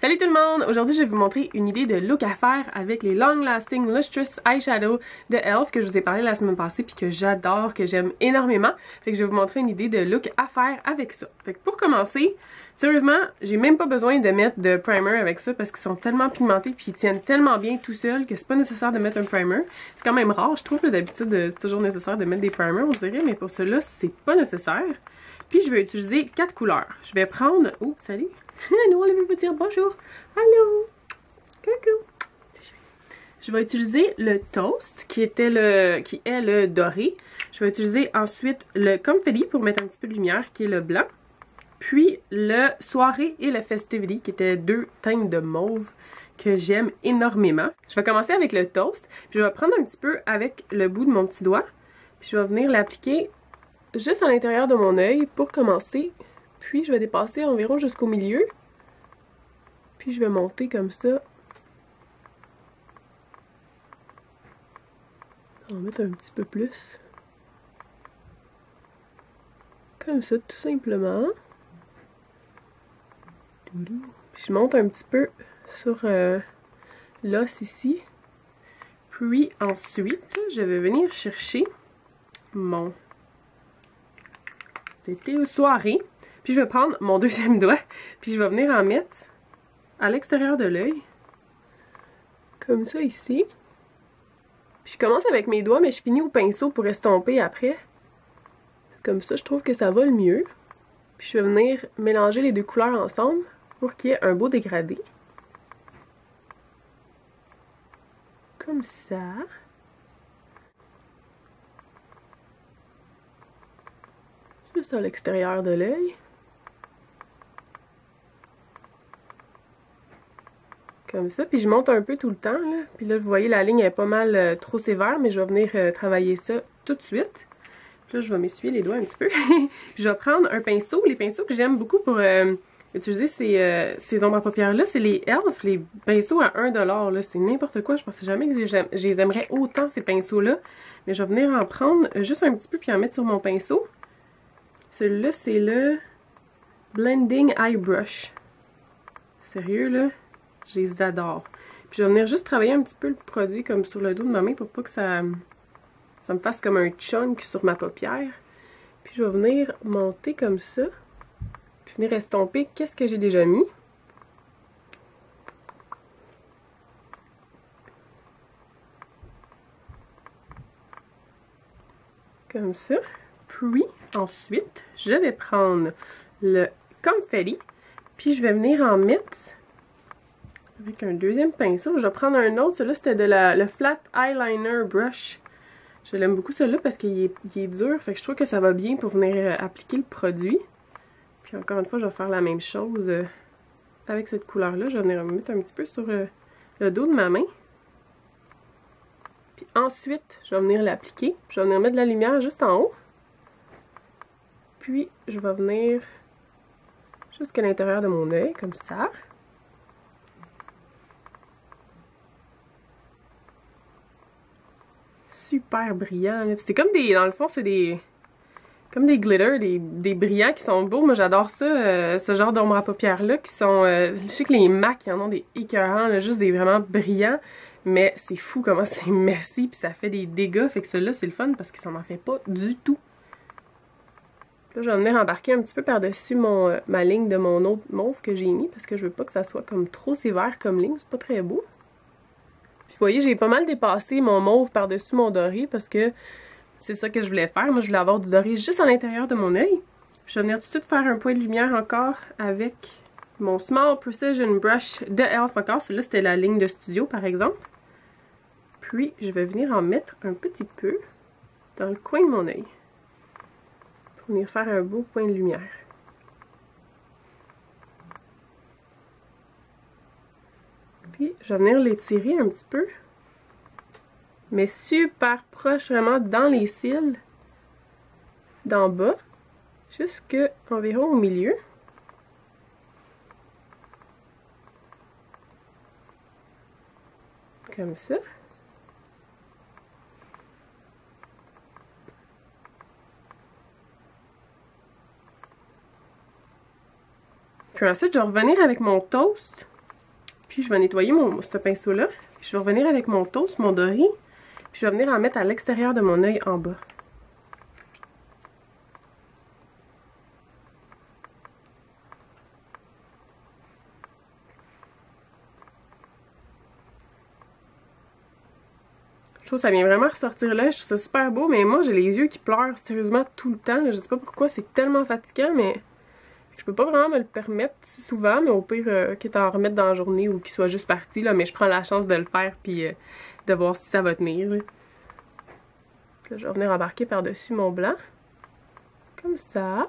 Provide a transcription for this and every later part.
Salut tout le monde! Aujourd'hui, je vais vous montrer une idée de look à faire avec les Long Lasting Lustrous Eyeshadow de e.l.f. que je vous ai parlé la semaine passée puis que j'adore, que j'aime énormément. Fait que je vais vous montrer une idée de look à faire avec ça. Fait que pour commencer, sérieusement, j'ai même pas besoin de mettre de primer avec ça parce qu'ils sont tellement pigmentés puis ils tiennent tellement bien tout seuls que c'est pas nécessaire de mettre un primer. C'est quand même rare, je trouve, d'habitude c'est toujours nécessaire de mettre des primers, on dirait, mais pour cela, c'est pas nécessaire. Puis je vais utiliser 4 couleurs. Je vais prendre... Oh, salut! Nous, on veut vous dire bonjour. Allô. Coucou. Je vais utiliser le Toast qui est le doré. Je vais utiliser ensuite le Confetti pour mettre un petit peu de lumière qui est le blanc. Puis le Soirée et le Festivity qui étaient deux teintes de mauve que j'aime énormément. Je vais commencer avec le Toast. Puis je vais prendre un petit peu avec le bout de mon petit doigt. Puis je vais venir l'appliquer juste à l'intérieur de mon œil pour commencer. Puis je vais dépasser environ jusqu'au milieu. Puis je vais monter comme ça. On va mettre un petit peu plus. Comme ça, tout simplement. Puis je monte un petit peu sur l'os ici. Puis ensuite, je vais venir chercher mon été aux soirées. Puis je vais prendre mon deuxième doigt, puis je vais venir en mettre à l'extérieur de l'œil. Comme ça ici. Puis je commence avec mes doigts, mais je finis au pinceau pour estomper après. C'est comme ça, je trouve que ça va le mieux. Puis je vais venir mélanger les deux couleurs ensemble pour qu'il y ait un beau dégradé. Comme ça. Juste à l'extérieur de l'œil. Comme ça, puis je monte un peu tout le temps, là. Puis là, vous voyez, la ligne est pas mal trop sévère, mais je vais venir travailler ça tout de suite. Puis là, je vais m'essuyer les doigts un petit peu. Puis je vais prendre un pinceau. Les pinceaux que j'aime beaucoup pour utiliser ces ombres à paupières-là, c'est les e.l.f., les pinceaux à 1$, là. C'est n'importe quoi. Je pensais jamais que je les aimerais autant, ces pinceaux-là. Mais je vais venir en prendre juste un petit peu, puis en mettre sur mon pinceau. Celui-là, c'est le Blending Eye Brush. Sérieux, là? Je les adore. Puis je vais venir juste travailler un petit peu le produit comme sur le dos de ma main pour pas que ça me fasse comme un chunk sur ma paupière. Puis je vais venir monter comme ça. Puis venir estomper qu'est-ce que j'ai déjà mis. Comme ça. Puis ensuite, je vais prendre le Confetti. Puis je vais venir en mettre... avec un deuxième pinceau. Je vais prendre un autre. Celui-là, c'était le Flat Eyeliner Brush. Je l'aime beaucoup celui-là parce qu'il est dur. Fait que je trouve que ça va bien pour venir appliquer le produit. Puis encore une fois, je vais faire la même chose avec cette couleur-là. Je vais venir mettre un petit peu sur le dos de ma main. Puis ensuite, je vais venir l'appliquer. Je vais venir mettre de la lumière juste en haut. Puis, je vais venir jusqu'à l'intérieur de mon œil, comme ça. Super brillant. C'est comme des... Dans le fond, c'est des... comme des glitters, des brillants qui sont beaux. Moi, j'adore ça, ce genre d'ombre à paupières-là qui sont... je sais que les MAC, ils en ont des écœurants, là, juste des vraiment brillants. Mais c'est fou comment c'est messy, puis ça fait des dégâts. Fait que celui-là, c'est le fun parce que ça n'en fait pas du tout. Là, je vais venir embarquer un petit peu par-dessus ma ligne de mon autre mauve que j'ai mis parce que je veux pas que ça soit comme trop sévère comme ligne. C'est pas très beau. Vous voyez, j'ai pas mal dépassé mon mauve par-dessus mon doré parce que c'est ça que je voulais faire. Moi, je voulais avoir du doré juste à l'intérieur de mon œil. Je vais venir tout de suite faire un point de lumière encore avec mon Small Precision Brush de e.l.f. encore. Celui-là, c'était la ligne de studio, par exemple. Puis, je vais venir en mettre un petit peu dans le coin de mon œil pour venir faire un beau point de lumière. Puis, je vais venir l'étirer un petit peu. Mais super proche, vraiment dans les cils. D'en bas. Jusque environ au milieu. Comme ça. Puis ensuite, je vais revenir avec mon toast Puis je vais nettoyer ce pinceau-là. Puis je vais revenir avec mon toast, mon Dory. Puis je vais venir en mettre à l'extérieur de mon œil en bas. Je trouve que ça vient vraiment ressortir là, je trouve ça super beau, mais moi j'ai les yeux qui pleurent sérieusement tout le temps. Là. Je sais pas pourquoi, c'est tellement fatigant, mais je peux pas vraiment me le permettre si souvent, mais au pire, quitte à en remettre dans la journée ou qu'il soit juste parti, là, mais je prends la chance de le faire puis de voir si ça va tenir. Là. Puis là, je vais venir embarquer par-dessus mon blanc, comme ça.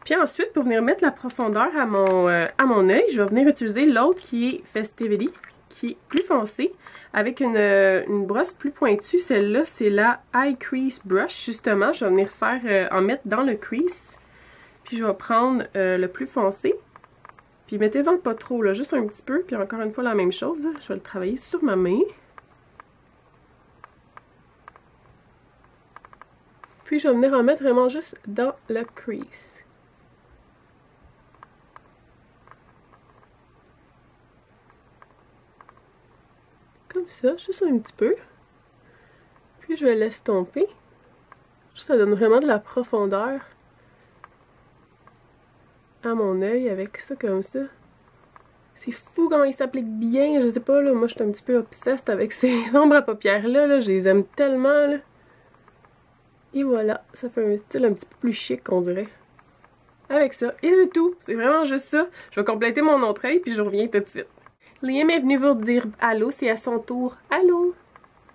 Puis ensuite, pour venir mettre la profondeur à mon œil, je vais venir utiliser l'autre qui est Festivity, qui est plus foncé, avec une brosse plus pointue. Celle-là, c'est la Eye Crease Brush, justement. Je vais venir en mettre dans le crease. Puis je vais prendre le plus foncé. Puis mettez-en pas trop, là, juste un petit peu. Puis encore une fois, la même chose. Là. Je vais le travailler sur ma main. Puis je vais venir en mettre vraiment juste dans le crease. Comme ça, juste un petit peu. Puis je vais l'estomper. Ça donne vraiment de la profondeur à mon œil avec ça comme ça. C'est fou comment il s'applique bien. Je sais pas, là, moi je suis un petit peu obsessed avec ces ombres à paupières là. Je les aime tellement, là. Et voilà, ça fait un style un petit peu plus chic, on dirait. Avec ça. Et c'est tout. C'est vraiment juste ça. Je vais compléter mon autre œil puis je reviens tout de suite. Liam est venu vous dire allô, c'est à son tour. Allô?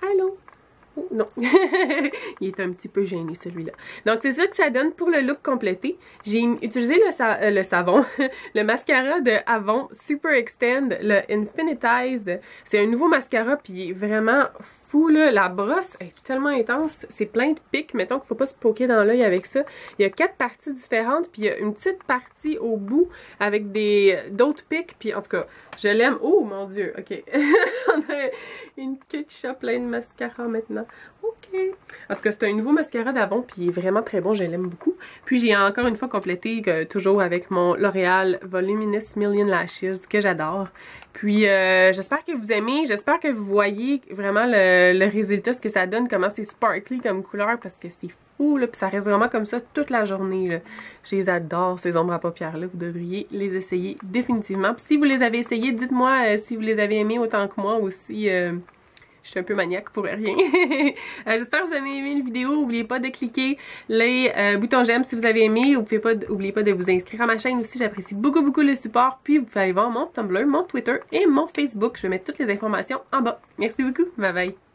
Allô? Oh, non. Il est un petit peu gêné, celui-là. Donc, c'est ça que ça donne pour le look complété. J'ai utilisé le savon, le mascara de Avon Super Extend, le Infinitize. C'est un nouveau mascara, puis il est vraiment fou, là. La brosse est tellement intense. C'est plein de pics. Mettons qu'il ne faut pas se poker dans l'œil avec ça. Il y a 4 parties différentes, puis il y a une petite partie au bout avec d'autres pics. Puis, en tout cas, je l'aime. Oh, mon Dieu, OK. On a une queue de chat plein de mascara maintenant. OK. En tout cas, c'est un nouveau mascara d'Avon, puis il est vraiment très bon, je l'aime beaucoup. Puis j'ai encore une fois complété, toujours avec mon L'Oréal Voluminous Million Lashes, que j'adore. Puis j'espère que vous aimez, j'espère que vous voyez vraiment le résultat, ce que ça donne, comment c'est sparkly comme couleur, parce que c'est fou, là, puis ça reste vraiment comme ça toute la journée, là. Je les adore, ces ombres à paupières-là, vous devriez les essayer définitivement. Puis si vous les avez essayés, dites-moi si vous les avez aimés autant que moi, ou si... je suis un peu maniaque pour rien. J'espère que vous avez aimé la vidéo. N'oubliez pas de cliquer les boutons j'aime si vous avez aimé. N'oubliez pas de vous inscrire à ma chaîne aussi. J'apprécie beaucoup, beaucoup le support. Puis vous pouvez aller voir mon Tumblr, mon Twitter et mon Facebook. Je vais mettre toutes les informations en bas. Merci beaucoup. Bye bye.